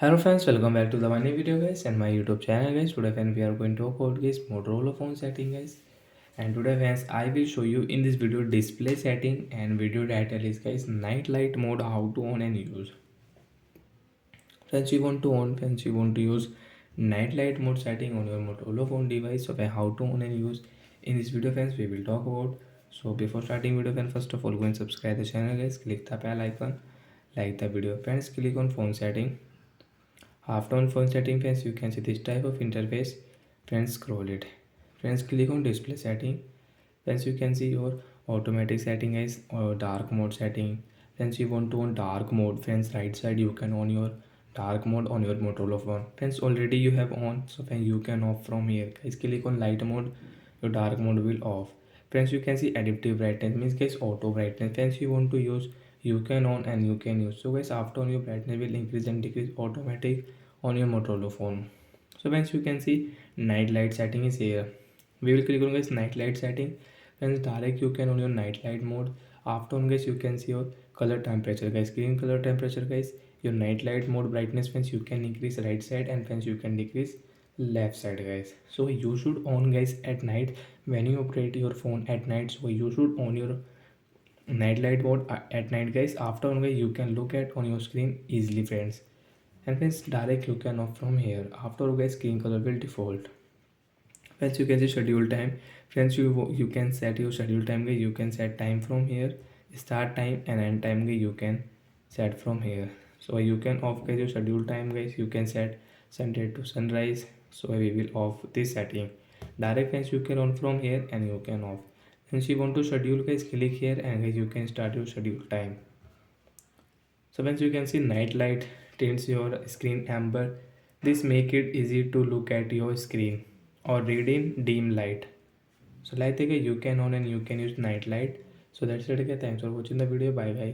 Hello friends, welcome back to the new video guys and my YouTube channel guys. Today friends we are going to talk about guys Motorola phone setting guys. And today friends I will show you in this video display setting and video title is guys night light mode, how to on and use. Friends you want to use night light mode setting on your Motorola phone device. So how to on and use in this video friends we will talk about. So before starting video friends, first of all go and subscribe the channel guys, click the bell icon, like the video friends, click on phone setting. After on phone setting friends, you can see this type of interface. Friends, scroll it. Friends, click on display setting. Friends, you can see your automatic setting is or dark mode setting. Friends, you want to on dark mode. Friends, right side you can on your dark mode on your Motorola phone. Friends, already you have on, so friends you can off from here. Guys, click on light mode. Your dark mode will off. Friends, you can see adaptive brightness means guys auto brightness. Friends, you want to use, you can on and you can use. So guys, after on your brightness will increase and decrease automatic on your Motorola phone. So friends, you can see night light setting is here. We will click on guys night light setting. Friends, direct you can on your night light mode. After on guys, you can see your color temperature guys, green color temperature guys. Your night light mode brightness friends, you can increase right side and friends you can decrease left side guys. So you should on guys at night when you operate your phone at night. So you should on your night light mode at night guys. After on guys, you can look at on your screen easily friends. And friends, direct you can off from here. After guys, screen color will default. Friends, you can see schedule time. Friends, you can set your schedule time guys. You can set time from here, start time and end time guys, you can set from here. So you can off guys your schedule time guys. You can set sunday to sunrise. So we will off this setting. Direct friends, you can on from here and you can off. Since you want to schedule guys, click here and guys you can start your schedule time. So once you can see night light tints your screen amber. This make it easy to look at your screen or read in dim light. So like you can on and you can use night light. So that's it. Okay, thanks for watching the video. Bye guys.